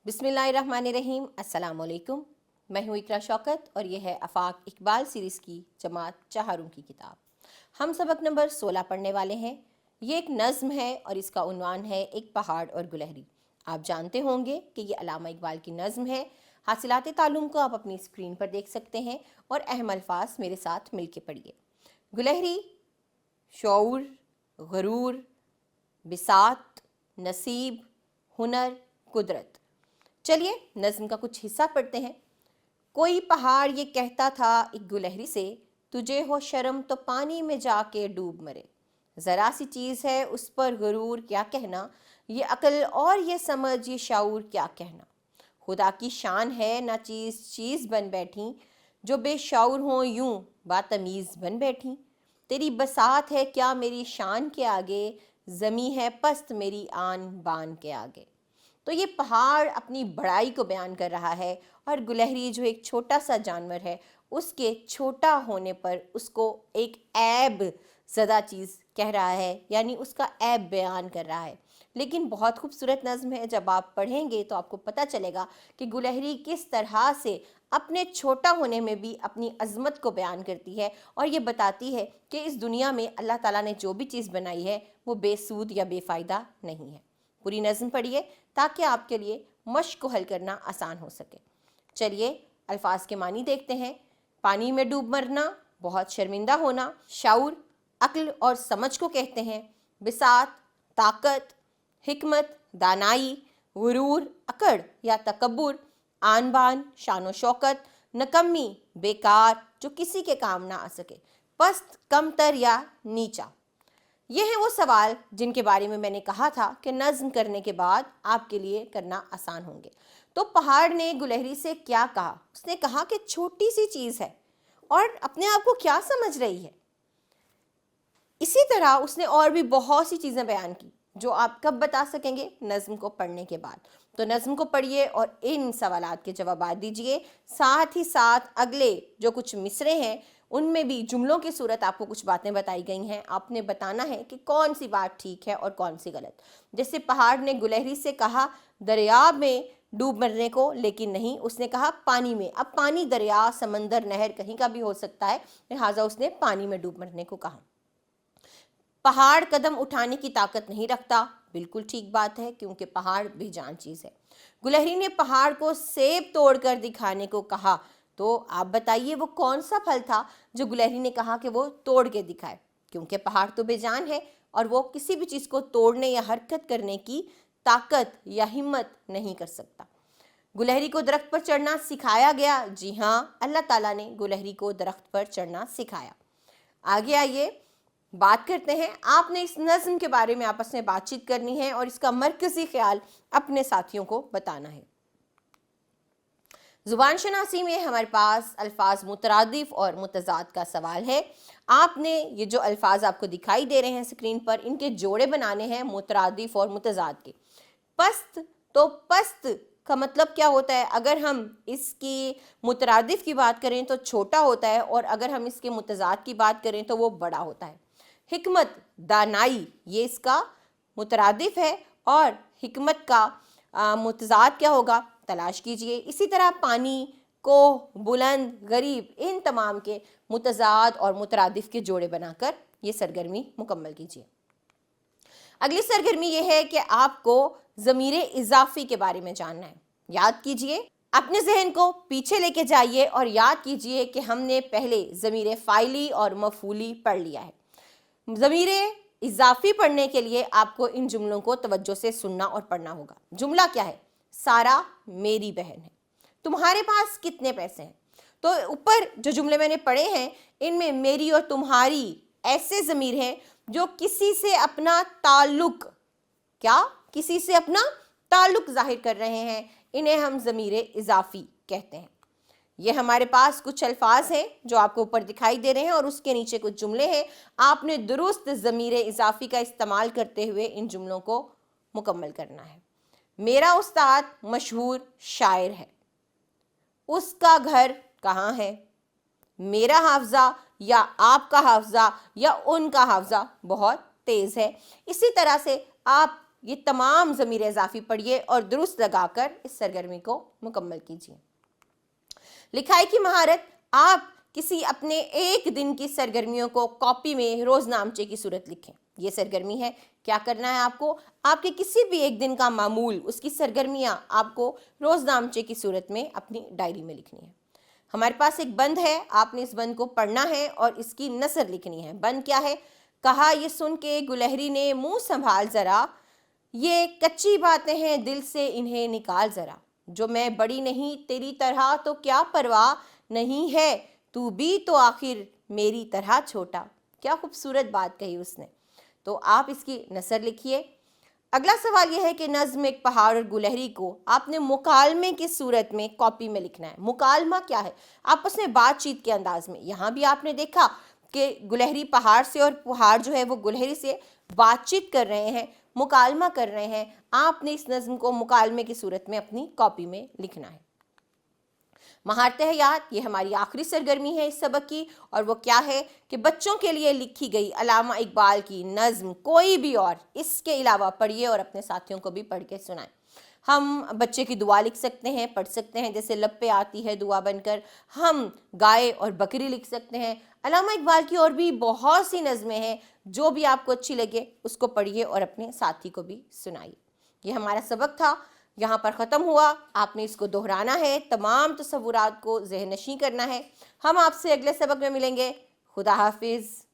बिस्मिल्लाहिर्रहमानिर्रहीम। अस्सलाम वालेकुम। मैं हूँ इकरा शौकत और ये है आफाक इकबाल सीरीज़ की जमात चहारों की किताब। हम सबक नंबर 16 पढ़ने वाले हैं। ये एक नज़्म है और इसका उन्वान है एक पहाड़ और गुलहरी। आप जानते होंगे कि ये अल्लामा इकबाल की नज़्म है। हासिलात तालुम को आप अपनी स्क्रीन पर देख सकते हैं और अहम अल्फाज मेरे साथ मिल के पढ़िए। गुलहरी, शऊर, गरूर, बिसात, नसीब, हुनर, कुदरत। चलिए नज़्म का कुछ हिस्सा पढ़ते हैं। कोई पहाड़ ये कहता था एक गुलहरी से, तुझे हो शर्म तो पानी में जाके डूब मरे। ज़रा सी चीज़ है उस पर गरूर क्या कहना, ये अक्ल और ये समझ ये शाऊर क्या कहना। खुदा की शान है ना चीज़ चीज़ बन बैठी, जो बेशाऊर हों यूं बातमीज़ बन बैठी। तेरी बसात है क्या मेरी शान के आगे, ज़मी है पस्त मेरी आन बान के आगे। तो ये पहाड़ अपनी बड़ाई को बयान कर रहा है और गुलहरी जो एक छोटा सा जानवर है उसके छोटा होने पर उसको एक ऐब ज़दा चीज़ कह रहा है, यानी उसका ऐब बयान कर रहा है। लेकिन बहुत खूबसूरत नज़्म है। जब आप पढ़ेंगे तो आपको पता चलेगा कि गुलहरी किस तरह से अपने छोटा होने में भी अपनी अज़मत को बयान करती है और ये बताती है कि इस दुनिया में अल्लाह ताला ने जो भी चीज़ बनाई है वो बेसूद या बेफ़ायदा नहीं है। पूरी नज़्म पढ़िए ताकि आपके लिए मश्क को हल करना आसान हो सके। चलिए अल्फाज के मानी देखते हैं। पानी में डूब मरना, बहुत शर्मिंदा होना। शाऊर, अक्ल और समझ को कहते हैं। बिसात, ताकत, हिकमत, दानाई। गुरूर, अकड़ या तकब्बुर। आन बान, शान व शौकत। नकम्मी, बेकार, जो किसी के काम ना आ सके। पस्त, कमतर या नीचा। ये हैं वो सवाल जिनके बारे में मैंने कहा था कि नज़्म करने के बाद आपके लिए करना आसान होंगे। तो पहाड़ ने गुलहरी से क्या कहा? उसने कहा कि छोटी सी चीज़ है और अपने आप को क्या समझ रही है। इसी तरह उसने और भी बहुत सी चीज़ें बयान की जो आप कब बता सकेंगे? नज़्म को पढ़ने के बाद। तो नज़्म को पढ़िए और इन सवालात के जवाब दीजिए। साथ ही साथ अगले जो कुछ मिसरे हैं उनमें भी जुमलों की सूरत आपको कुछ बातें बताई गई हैं। आपने बताना है कि कौन सी बात ठीक है और कौन सी गलत। जैसे पहाड़ ने गुलहरी से कहा दरिया में डूब मरने को, लेकिन नहीं, उसने कहा पानी में। अब पानी दरिया, समंदर, नहर कहीं का भी हो सकता है, लिहाजा उसने पानी में डूब मरने को कहा। पहाड़ कदम उठाने की ताकत नहीं रखता, बिल्कुल ठीक बात है, क्योंकि पहाड़ बेजान चीज़ है। गुलहरी ने पहाड़ को सेब तोड़कर दिखाने को कहा, तो आप बताइए वो कौन सा फल था जो गुलहरी ने कहा कि वो तोड़ के दिखाए, क्योंकि पहाड़ तो बेजान है और वो किसी भी चीज़ को तोड़ने या हरकत करने की ताकत या हिम्मत नहीं कर सकता। गुलहरी को दरख्त पर चढ़ना सिखाया गया। जी हाँ, अल्लाह ताला ने गुलहरी को दरख्त पर चढ़ना सिखाया। आगे आइए बात करते हैं। आपने इस नज़्म के बारे में आपस में बातचीत करनी है और इसका मरकज़ी ख्याल अपने साथियों को बताना है। ज़ुबान शनासी में हमारे पास अल्फाज मुतरादिफ और मुतज़ाद का सवाल है। आपने ये जो अल्फाज आपको दिखाई दे रहे हैं स्क्रीन पर, इनके जोड़े बनाने हैं मुतरादिफ और मुतज़ाद के। पस्त, तो पस्त का मतलब क्या होता है? अगर हम इसकी मुतरादिफ की बात करें तो छोटा होता है और अगर हम इसके मुतज़ाद की बात करें तो वो बड़ा होता है। हिकमत, दानाई, ये इसका मुतरादिफ है और हिकमत का मुतज़ाद क्या होगा? तलाश कीजिए। इसी तरह पानी, कोह, बुलंद, गरीब, इन तमाम के मुतज़ाद और मुतरादिफ के जोड़े बनाकर ये सरगर्मी मुकम्मल कीजिए। अगली सरगर्मी ये है कि आपको ज़मीरे इजाफ़ी के बारे में जानना है। याद कीजिए, अपने जहन को पीछे लेके जाइए और याद कीजिए कि हमने पहले ज़मीरे फ़ाइली और मफ़ूली पढ़ लिया है। ज़मीरे इजाफ़ी पढ़ने के लिए आपको इन जुमलों को तवज्जो से सुनना और पढ़ना होगा। जुमला क्या है? सारा मेरी बहन है। तुम्हारे पास कितने पैसे हैं? तो ऊपर जो जुमले मैंने पढ़े हैं इनमें मेरी और तुम्हारी ऐसे ज़मीर हैं जो किसी से अपना ताल्लुक, क्या, किसी से अपना ताल्लुक जाहिर कर रहे हैं, इन्हें हम ज़मीरे इजाफ़ी कहते हैं। ये हमारे पास कुछ अल्फाज हैं जो आपको ऊपर दिखाई दे रहे हैं और उसके नीचे कुछ जुमले हैं। आपने दुरुस्त ज़मीरे इजाफ़ी का इस्तेमाल करते हुए इन जुमलों को मुकम्मल करना है। मेरा उस्ताद मशहूर शायर है। उसका घर कहाँ है? मेरा हाफ़ज़ा या आपका हाफ़ज़ा या उनका हाफ़ज़ा बहुत तेज़ है। इसी तरह से आप یہ تمام ضمیر اضافی پڑھیے اور درست لگا کر اس سرگرمی کو مکمل کیجیے۔ لکھائی کی مہارت، آپ کسی اپنے ایک دن کی سرگرمیوں کو کاپی میں روز نامچے کی صورت لکھیں۔ یہ سرگرمی ہے، کیا کرنا ہے آپ کو؟ آپ کے کسی بھی ایک دن کا معمول، اس کی سرگرمیاں آپ کو روز نامچے کی صورت میں اپنی ڈائری میں لکھنی ہے۔ ہمارے پاس ایک بند ہے، آپ نے اس بند کو پڑھنا ہے اور اس کی نثر لکھنی ہے۔ بند کیا ہے؟ کہا یہ سن کے گلہری نے منہ سنبھال ذرا، یہ کچی باتیں ہیں دل سے انہیں نکال ذرا، جو میں بڑی نہیں تیری طرح تو کیا پرواہ نہیں ہے، تو بھی تو آخر میری طرح چھوٹا۔ کیا خوبصورت بات کہی اس نے۔ تو آپ اس کی نثر لکھیے۔ اگلا سوال یہ ہے کہ نظم ایک پہاڑ اور گلہری کو آپ نے مکالمے کی صورت میں کاپی میں لکھنا ہے۔ مکالمہ کیا ہے؟ آپس میں بات چیت کے انداز میں۔ یہاں بھی آپ نے دیکھا کہ گلہری پہاڑ سے اور پہاڑ جو ہے وہ گلہری سے بات چیت کر رہے ہیں، مکالمہ کر رہے ہیں۔ آپ نے اس نظم کو مکالمے کی صورت میں اپنی کاپی میں لکھنا ہے۔ مہارت حیات، یہ ہماری آخری سرگرمی ہے اس سبق کی، اور وہ کیا ہے کہ بچوں کے لیے لکھی گئی علامہ اقبال کی نظم کوئی بھی اور اس کے علاوہ پڑھیے اور اپنے ساتھیوں کو بھی پڑھ کے سنائیں۔ ہم بچے کی دعا لکھ سکتے ہیں، پڑھ سکتے ہیں، جیسے لب پہ آتی ہے دعا بن کر۔ ہم گائے اور بکری لکھ سکتے ہیں۔ علامہ اقبال کی اور بھی بہت سی نظمیں ہیں، جو بھی آپ کو اچھی لگے اس کو پڑھیے اور اپنے ساتھی کو بھی سنائیے۔ یہ ہمارا سبق تھا، یہاں پر ختم ہوا۔ آپ نے اس کو دہرانا ہے، تمام تصورات کو ذہن نشین کرنا ہے۔ ہم آپ سے اگلے سبق میں ملیں گے۔ خدا حافظ۔